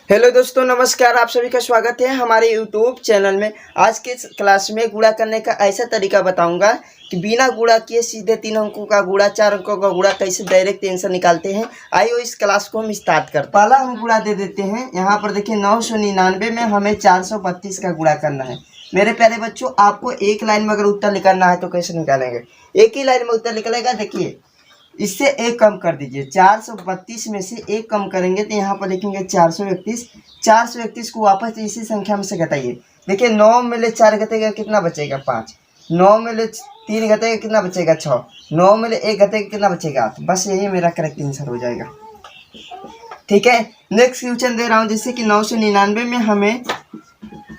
Hello दोस्तों, नमस्कार। आप सभी का स्वागत है हमारे यूट्यूब चैनल में। आज के क्लास में गुणा करने का ऐसा तरीका बताऊंगा कि बिना गुणा किए सीधे 3 अंकों का गुणा, 4 अंकों का गुणा कैसे डायरेक्ट आंसर निकालते हैं। आइए इस क्लास को हम स्टार्ट करते हैं। पहला हम गुणा दे देते हैं। यहाँ पर देखिए 999 में हमें 432 का गुणा करना है। मेरे प्यारे बच्चों, आपको एक लाइन में अगर उत्तर निकालना है तो कैसे निकालेंगे? एक ही लाइन में उत्तर निकलेगा। देखिए, इससे एक कम कर दीजिए। 432 में से एक कम करेंगे तो यहाँ पर लिखेंगे 431। 431 को वापस इसी संख्या में से घटाइए। देखिए 9 में ले 4 घटेगा कितना बचेगा? 5। 9 में ले 3 घटेगा कितना बचेगा? 6। 9 में ले 1 घटेगा कितना बचेगा? 8। बस यही मेरा करेक्ट आंसर हो जाएगा। ठीक है, नेक्स्ट क्वेश्चन दे रहा हूँ। जैसे कि 999 में हमें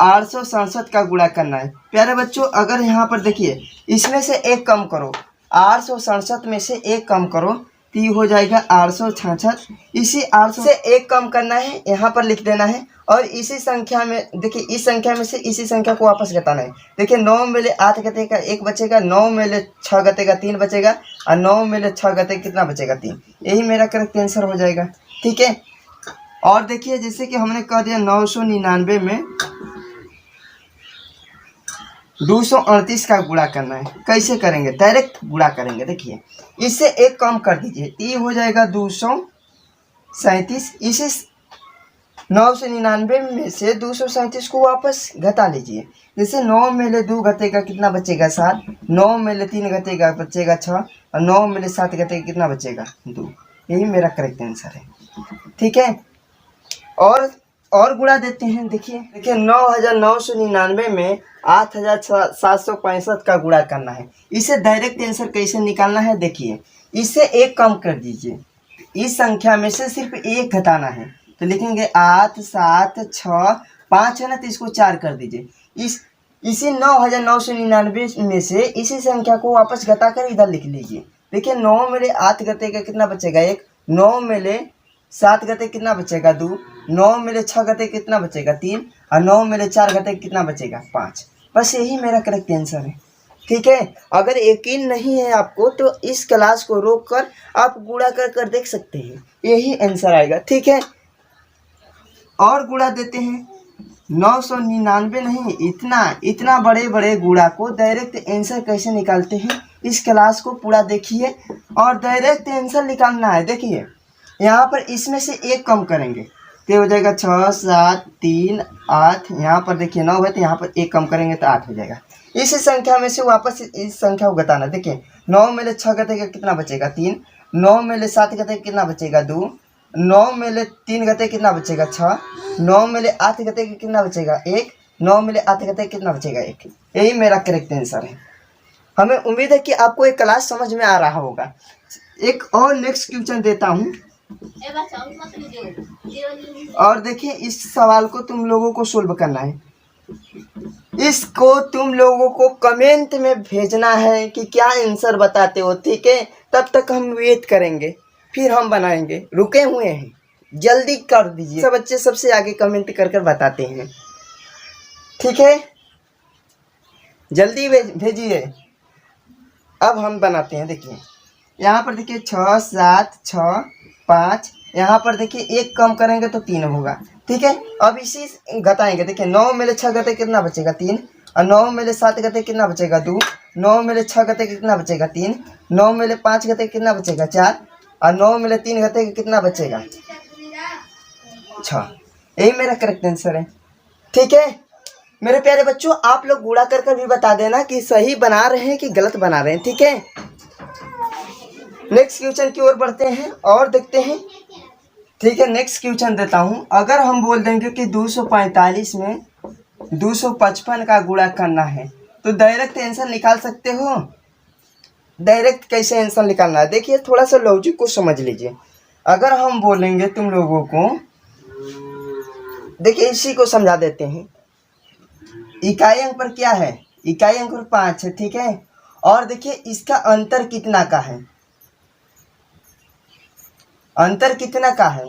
867 का गुणा करना है। प्यारे बच्चों, अगर यहाँ पर देखिए इसमें से एक कम करो, 867 में से एक कम करो तो ये हो जाएगा 866। इसी 800 से एक कम करना है, यहाँ पर लिख देना है। और इसी संख्या में देखिए, इस संख्या में से इसी संख्या को वापस घटाना है। देखिए 9 में ले 8 घटेगा 1 बचेगा, 9 में ले 6 घटेगा 3 बचेगा, और 9 में ले 6 घटेगा कितना बचेगा? 3। यही मेरा करेक्ट आंसर हो जाएगा। ठीक है, और देखिए जैसे कि हमने कह दिया 999 में 238 का गुणा करना है। कैसे करेंगे? डायरेक्ट गुणा करेंगे। देखिए इससे एक कम कर दीजिए, ये हो जाएगा 237। इसी 999 में से 237 को वापस घटा लीजिए। जैसे 9 में ले 2 घटेगा कितना बचेगा? 7। 9 में ले 3 घटेगा बचेगा 6, और 9 में ले 7 घटेगा कितना बचेगा? 2। यही मेरा करेक्ट आंसर है। ठीक है, और गुणा देते हैं। देखिए 9999 में 8765 का गुणा करना है। इसे डायरेक्ट आंसर कैसे निकालना है? देखिए इससे एक कम कर दीजिए, इस संख्या में से सिर्फ एक घटाना है। तो लिखेंगे 8 7 6 5 है ना, तो इसको 4 कर दीजिए। इसी 9999 में से इसी संख्या को वापस घटाकर इधर लिख लीजिए। देखिए 9 में ले 8 घटेगा कितना बचेगा? 1। 9 में ले 7 घटे कितना बचेगा? 2। 9 में ले 6 घटे कितना बचेगा? 3। और 9 में ले 4 घटे कितना बचेगा? 5। बस यही मेरा करेक्ट आंसर है। ठीक है, अगर यकीन नहीं है आपको तो इस क्लास को रोक कर आप गुणा कर देख सकते हैं, यही आंसर आएगा। ठीक है, और गुणा देते हैं। 999 नहीं, इतना बड़े बड़े गुणा को डायरेक्ट आंसर कैसे निकालते हैं, इस क्लास को पूरा देखिए और डायरेक्ट आंसर निकालना है। देखिए यहाँ पर इसमें से एक कम करेंगे तो हो जाएगा 6 7 3 8। यहाँ पर देखिए 9 है तो यहाँ पर एक कम करेंगे तो 8 हो जाएगा। इस संख्या में से वापस इस संख्या को घटाना। देखिए 9 में ले 6 घटेगा कितना बचेगा? 3। 9 में ले 7 घटेगा कितना बचेगा? 2। 9 में ले 3 घटेगा कितना बचेगा? 6। 9 में ले 8 घटेगा कितना बचेगा? 1। 9 में ले 8 घटेगा कितना बचेगा? 1। यही मेरा करेक्ट आंसर है। हमें उम्मीद है कि आपको एक क्लास समझ में आ रहा होगा। एक और नेक्स्ट क्वेश्चन देता हूँ। और देखिए इस सवाल को तुम लोगों को सोल्व करना है। इसको तुम लोगों को कमेंट में भेजना है कि क्या आंसर बताते हो। ठीक है, तब तक हम वेट करेंगे, फिर हम बनाएंगे। रुके हुए हैं, जल्दी कर दीजिए। सब बच्चे सबसे आगे कमेंट कर बताते हैं। ठीक है, जल्दी भेजिए। अब हम बनाते हैं। देखिए यहाँ पर देखिए 6 7 6 5। यहाँ पर देखिए एक कम करेंगे तो 3 होगा। ठीक है, अब इसी घटाएंगे। देखिए 9 में ले 6 घटे कितना बचेगा? 3। और 9 में ले 7 घटे कितना बचेगा? 2। 9 में ले 6 घटे कितना बचेगा? 3। 9 में ले 5 घटे कितना बचेगा? 4। और 9 में ले 3 घटे कितना बचेगा? 6। यही मेरा करेक्ट आंसर है। ठीक है मेरे प्यारे बच्चों, आप लोग गुणा कर भी बता देना कि सही बना रहे हैं कि गलत बना रहे हैं। ठीक है, नेक्स्ट क्वेश्चन की ओर बढ़ते हैं और देखते हैं। ठीक है, नेक्स्ट क्वेश्चन देता हूं। अगर हम बोल देंगे कि 245 में 255 का गुणा करना है तो डायरेक्ट आंसर निकाल सकते हो। डायरेक्ट कैसे आंसर निकालना है? देखिए थोड़ा सा लॉजिक को समझ लीजिए। अगर हम बोलेंगे तुम लोगों को, देखिए इसी को समझा देते हैं। इकाई अंक पर क्या है? इकाई अंक पर 5 है। ठीक है, और देखिए इसका अंतर कितना का है? अंतर कितना का है?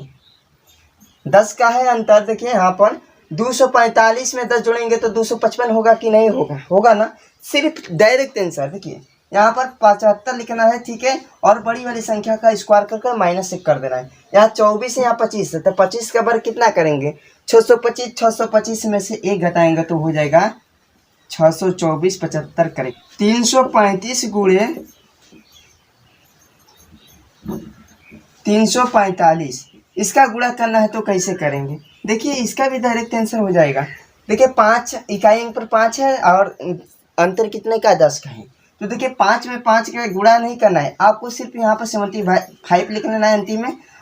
10 का है अंतर। देखिए यहाँ पर 245 में 10 जोड़ेंगे तो 255 होगा कि नहीं होगा? होगा ना। सिर्फ डायरेक्ट आंसर देखिए यहाँ पर 75 लिखना है, ठीक है। और बड़ी वाली संख्या का स्क्वायर कर -1 कर देना है। यहाँ 24 है, यहाँ 25 है, तो 25 का वर्ग कितना करेंगे 625। 625 में से 1 घटाएंगे तो हो जाएगा 624। 75 करें 335 गुणे 345, इसका गुणा करना है तो कैसे करेंगे। देखिए इसका भी डायरेक्ट आंसर हो जाएगा। देखिए 5 इकाई अंक पर 5 है और अंतर कितने का 10 का है। तो देखिए 5 में 5 का गुणा नहीं करना है, आपको सिर्फ यहाँ पर 75 लिख लेना है,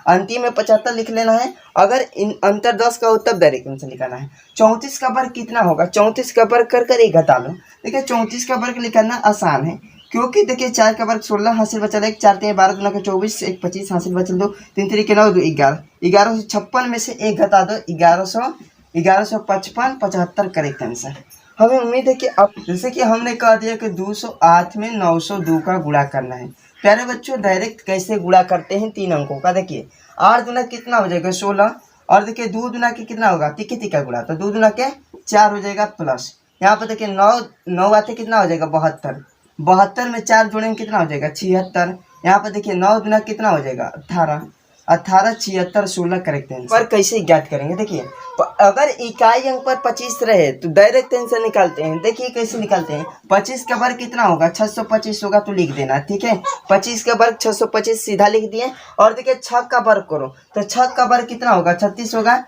अंतिम में 75 लिख लेना है। अगर इन अंतर 10 का हो तब डायरेक्ट आंसर निकालना है। 34 का वर्ग कितना होगा, 34 का वर्ग कर 1 घटा लो। देखिए 34 का वर्ग निकालना आसान है, क्योंकि देखिए 4 का वर्ग 16, हासिल बचल 1, 4 3 12 दूना 24, 1 25, हासिल बचल 2, 3 3 9 2 11। 1156 में से 1 घटा दो 1155। 75 करेक्ट आंसर। हमें उम्मीद है कि अब जैसे कि हमने कह दिया कि 208 में 902 का गुणा करना है। प्यारे बच्चों डायरेक्ट कैसे गुणा करते हैं 3 अंकों का। देखिए 8 दूना कितना हो जाएगा 16, और देखिए 2 दूना के कितना होगा तिक्के गुणा, तो 2 दूना के 4 हो जाएगा प्लस। यहाँ पर देखिए 9 आते कितना हो जाएगा 72, 72 में 4 जोड़ेंगे कितना हो जाएगा 76। यहाँ पर देखिए 9 दूना कितना हो जाएगा 18, 18 76 16 करेक्ट आंसर। पर कैसे ज्ञात करेंगे, देखिए अगर इकाई अंक पर 25 रहे तो डायरेक्ट आंसर निकालते हैं। देखिए कैसे निकालते हैं, 25 का वर्ग कितना होगा 625 होगा, तो लिख देना, ठीक है। 25 का वर्ग 625 सीधा लिख दिए। और देखिए 6 का वर्ग करो तो 6 का वर्ग कितना होगा 36 होगा।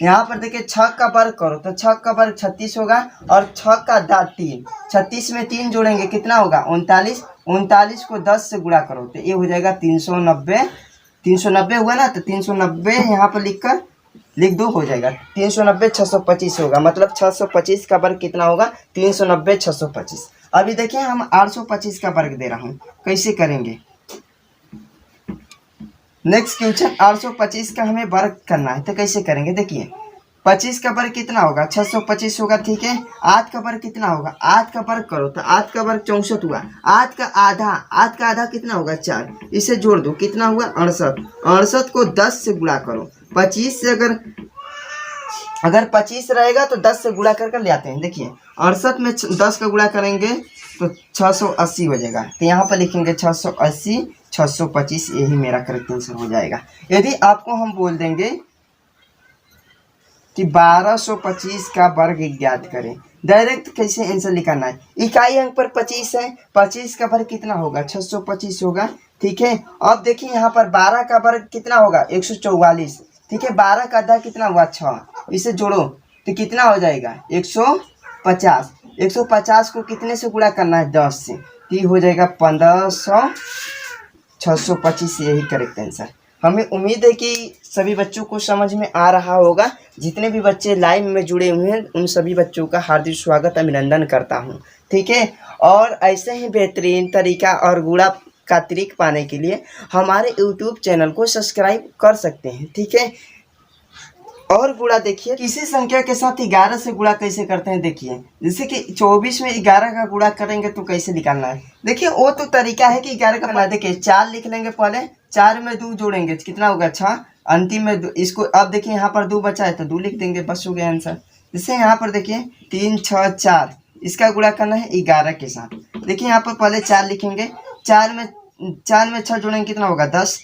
यहाँ पर देखिए 6 का वर्ग करो तो 6 का वर्ग 36 होगा, और 6 का दाँत 3, 36 में 3 जोड़ेंगे कितना होगा 39, 39 को 10 से गुणा करो तो ये हो जाएगा 390। 390 हुआ ना, तो 390 यहाँ पर लिख दो, हो जाएगा 390 625 होगा, मतलब 625 का वर्ग कितना होगा 390 625। अभी देखिए हम 825 का वर्ग दे रहा हूँ, कैसे करेंगे। नेक्स्ट क्वेश्चन 825 का हमें वर्ग करना है, तो कैसे करेंगे। देखिए 25 का वर्ग कितना होगा 625 होगा, ठीक है। 8 का वर्ग कितना होगा, 8 का वर्ग करो तो 8 का वर्ग 64 हुआ। 8 का आधा कितना होगा 4, इसे जोड़ दो कितना हुआ 68। 68 को 10 से गुणा करो। 25 से अगर 25 रहेगा तो 10 से गुणा कर ले आते हैं। देखिए 68 में 10 का गुणा करेंगे तो 680 हो जाएगा, तो यहाँ पर लिखेंगे 680 625, यही मेरा करेक्ट आंसर हो जाएगा। यदि आपको हम बोल देंगे कि 1225 का वर्ग ज्ञात करें, डायरेक्ट कैसे आंसर निकालना है। इकाई अंक पर 25 है, 25 का वर्ग कितना होगा 625 होगा, ठीक है। अब देखिए यहाँ पर 12 का वर्ग कितना होगा 144, ठीक है। 12 का आधा कितना हुआ 6, इसे जोड़ो तो कितना हो जाएगा 150। 150 को कितने से गुणा करना है 10 से, तो हो जाएगा 1500। 625 यही करेक्ट आंसर। हमें उम्मीद है कि सभी बच्चों को समझ में आ रहा होगा। जितने भी बच्चे लाइव में जुड़े हुए हैं उन सभी बच्चों का हार्दिक स्वागत अभिनंदन करता हूं, ठीक है। और ऐसे ही बेहतरीन तरीका और गुणा का ट्रिक पाने के लिए हमारे YouTube चैनल को सब्सक्राइब कर सकते हैं, ठीक है। और गुणा देखिए किसी संख्या के साथ 11 से गुणा कैसे करते हैं। देखिए जैसे कि 24 में 11 का गुणा करेंगे तो कैसे निकालना है। देखिए वो तो तरीका है कि 11 का, देखिए 4 लिख लेंगे पहले, 4 में 2 जोड़ेंगे कितना होगा 6, अंतिम में 2, इसको अब देखिए यहाँ पर 2 बचा है तो 2 लिख देंगे, बस हो गया आंसर। जैसे यहाँ पर देखिए 3 6 4, इसका गुणा करना है 11 के साथ। देखिए यहाँ पर पहले 4 लिखेंगे, 4 में 6 जोड़ेंगे कितना होगा 10।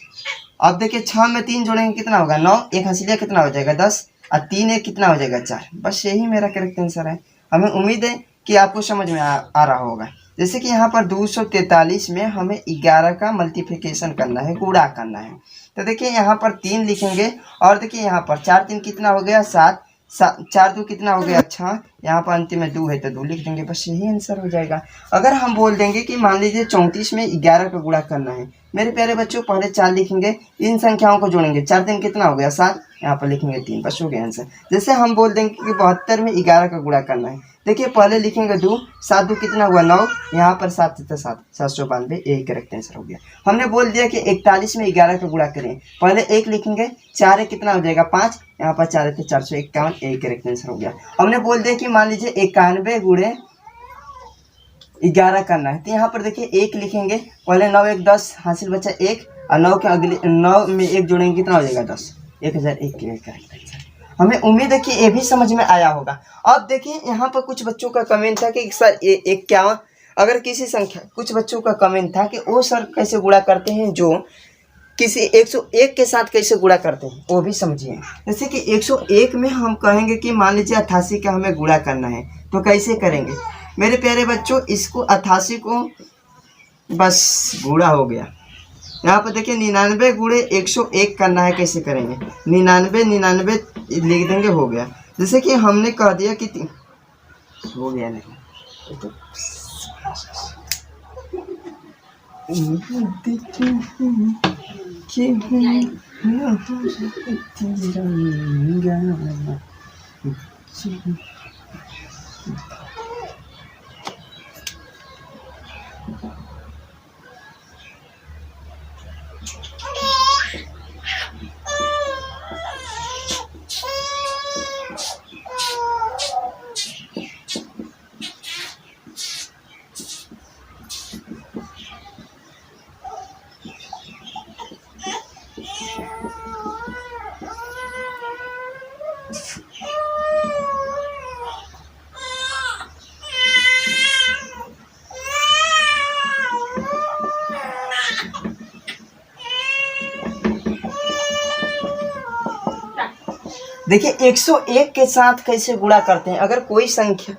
अब देखिए 6 में 3 जोड़ेंगे कितना होगा 9, 1 हंसिया कितना हो जाएगा 10, और 3 1 कितना हो जाएगा 4। बस यही मेरा करेक्ट आंसर है। हमें उम्मीद है कि आपको समझ में आ रहा होगा। जैसे कि यहाँ पर 243 में हमें 11 का मल्टीप्लिकेशन करना है, गुणा करना है। तो देखिए यहाँ पर 3 लिखेंगे, और देखिए यहाँ पर 4 3 कितना हो गया 7, 4 2 कितना हो गया 6, यहाँ पर अंतिम में 2 है तो 2 लिख देंगे, बस यही आंसर हो जाएगा। अगर हम बोल देंगे कि मान लीजिए 34 में 11 का गुणा करना है, मेरे प्यारे बच्चों पहले 4 लिखेंगे, इन संख्याओं को जोड़ेंगे, 4 दिन कितना हो गया 7, यहाँ पर लिखेंगे 3, बस हो गया आंसर। जैसे हम बोल देंगे कि 72 में 11 का गुणा करना है, देखिए पहले लिखेंगे 2, 7 2 कितना हुआ 9, यहाँ पर 7 7 792, यही करेक्ट आंसर हो गया। हमने बोल दिया कि 41 में 11 का गुणा करें, पहले 1 लिखेंगे, 4 1 कितना हो जाएगा 5, यहाँ पर 4 थे 451, यही करेक्ट आंसर हो गया। हमने बोल दिया कि मान लीजिए 91 गुणे 11 करना है, तो यहाँ पर देखिए 1 लिखेंगे, पहले 9 1 10, हासिल बचा 1, और 9 के अगले 9 में 1 जोड़ेंगे कितना हो जाएगा 10, 1001 के करेक्ट आंसर। हमें उम्मीद है कि ये भी समझ में आया होगा। अब देखिए यहाँ पर कुछ बच्चों का कमेंट था कि सर 51 अगर किसी संख्या, कुछ बच्चों का कमेंट था कि वो सर कैसे गुणा करते हैं, जो किसी 101 के साथ कैसे गुणा करते हैं वो भी समझिए। जैसे कि 101 में हम कहेंगे कि मान लीजिए 88 का हमें गुणा करना है, तो कैसे करेंगे मेरे प्यारे बच्चों? इसको 88 को बस गुणा हो गया। यहाँ पर देखिए 99 गुणे 101 करना है, कैसे करेंगे? 99 लिख देंगे, हो गया। जैसे कि हमने कह दिया कि हो गया नहीं तो देखिए 101 के साथ कैसे गुणा करते हैं। अगर कोई संख्या,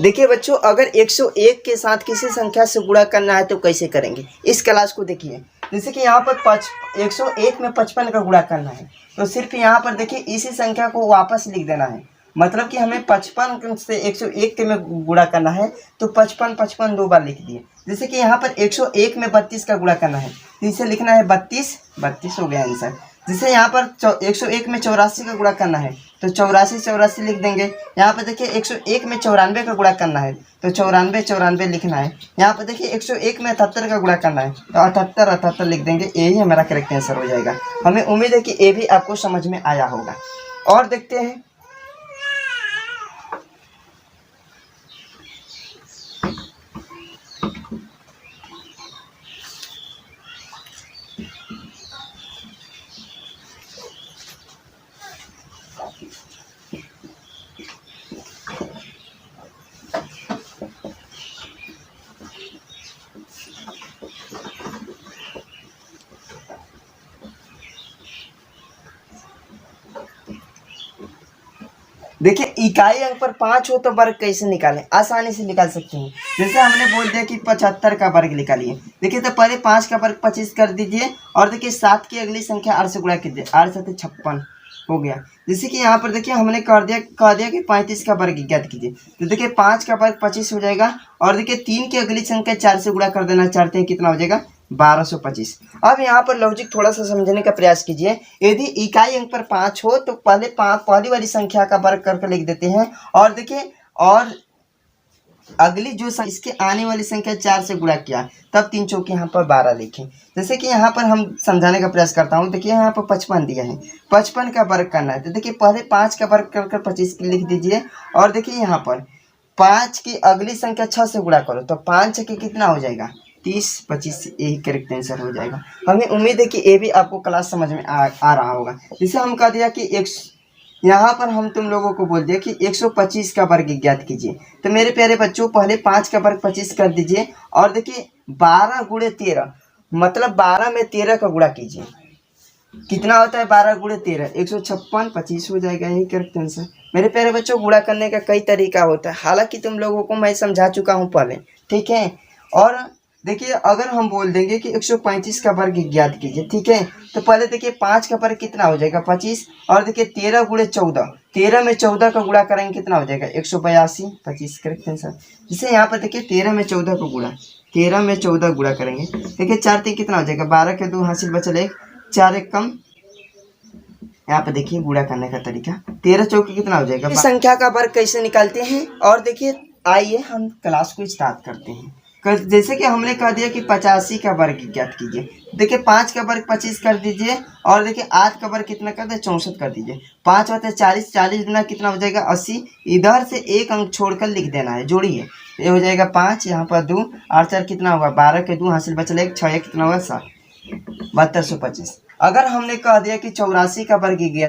देखिए बच्चों, अगर 101 के साथ किसी संख्या से गुणा करना है तो कैसे करेंगे, इस क्लास को देखिए। जैसे कि यहाँ पर 101 में 55 का गुणा करना है, तो सिर्फ यहाँ पर देखिए इसी संख्या को वापस लिख देना है। मतलब कि हमें 55 से 101 के में गुणा करना है, तो 55 दो बार लिख दिए। जैसे कि यहाँ पर 101 में 32 का गुणा करना है, तो इसे लिखना है 32 हो गया आंसर। जैसे यहाँ पर 101 में 84 का गुणा करना है, तो 84 लिख देंगे। यहाँ पर देखिए 101 में 94 का गुणा करना है, तो 94 लिखना है। यहाँ पर देखिए 101 में 78 का गुणा करना है, तो 78 लिख देंगे। यही हमारा करेक्ट आंसर हो जाएगा। हमें उम्मीद है कि ये भी आपको समझ में आया होगा। और देखते हैं, देखिए इकाई अंक पर 5 हो तो वर्ग कैसे निकालें? आसानी से निकाल सकते हैं। जैसे हमने बोल दिया कि 75 का वर्ग निकालिए। देखिए तो पहले 5 का वर्ग 25 कर दीजिए, और देखिए 7 की अगली संख्या 8 से गुणा कीजिए। 8 7 56 हो गया। जैसे कि यहाँ पर देखिए हमने कह दिया कि 35 का वर्ग ज्ञात कीजिए। तो देखिए 5 का वर्ग 25 हो जाएगा, और देखिए 3 की अगली संख्या 4 से गुणा कर देना। 4 3 कितना हो जाएगा? 1225। अब यहाँ पर लॉजिक थोड़ा सा समझने का प्रयास कीजिए। यदि इकाई अंक पर 5 हो तो पहले पहली वाली संख्या का वर्ग करके लिख देते हैं, और देखिए और अगली जो इसके आने वाली संख्या 4 से गुणा किया, तब 3 चौके यहाँ पर 12 लिखें। जैसे कि यहाँ पर हम समझाने का प्रयास करता हूँ। देखिए यहाँ पर 55 दिया है, 55 का वर्ग करना है, तो देखिए पहले 5 का वर्ग कर 25 लिख दीजिए, और देखिए यहाँ पर 5 की अगली संख्या 6 से गुणा करो, तो 5 के कितना हो जाएगा? 30 25, यही करेक्ट आंसर हो जाएगा। हमें उम्मीद है कि ये भी आपको क्लास समझ में आ रहा होगा। जैसे हम कह दिया कि यहाँ पर हम तुम लोगों को बोल दिया कि 125 का वर्ग ज्ञात कीजिए। तो मेरे प्यारे बच्चों पहले 5 का वर्ग 25 कर दीजिए, और देखिए 12 गुणे 13, मतलब 12 में 13 का गुणा कीजिए। कितना होता है 12 गुणे 13? 156, 25 हो जाएगा, यही करेक्ट आंसर। मेरे प्यारे बच्चों गुणा करने का कई तरीका होता है, हालांकि तुम लोगों को मैं समझा चुका हूँ पहले, ठीक है। और देखिए अगर हम बोल देंगे कि 135 का वर्ग ज्ञात कीजिए, ठीक है, तो पहले देखिए 5 का वर्ग कितना हो जाएगा? 25, और देखिए 13 गुणे 14, 13 में 14 का गुणा करेंगे कितना हो जाएगा? 182, 25 करेक्ट आंसर। जैसे यहाँ पर देखिए 13 में 14 का गुणा, 13 में 14 गुणा करेंगे, देखिए 4 3 कितना हो जाएगा? 12 के 2 हासिल बचल 1, 4 1 कम। यहाँ पे देखिए गुणा करने का तरीका, 13 चौके कितना हो जाएगा? संख्या का वर्ग कैसे निकालते हैं, और देखिए आइए हम क्लास को स्टार्ट करते हैं। जैसे कि हमने कह दिया कि 85 का वर्ग ज्ञात कीजिए। देखिए 5 का वर्ग 25 कर दीजिए, और देखिए 8 का वर्ग कितना कर दे? 64 कर दीजिए। 5 होते 40, 40 गुना कितना हो जाएगा? 80। इधर से एक अंक छोड़कर लिख देना है, जोड़िए। ये हो जाएगा 5, यहाँ पर 2, 8 4 कितना होगा? 12 के 2 हासिल बचल 1, 6 कितना होगा? 7, 7225। अगर हमने कह दिया कि 84 का वर्ग ज्ञात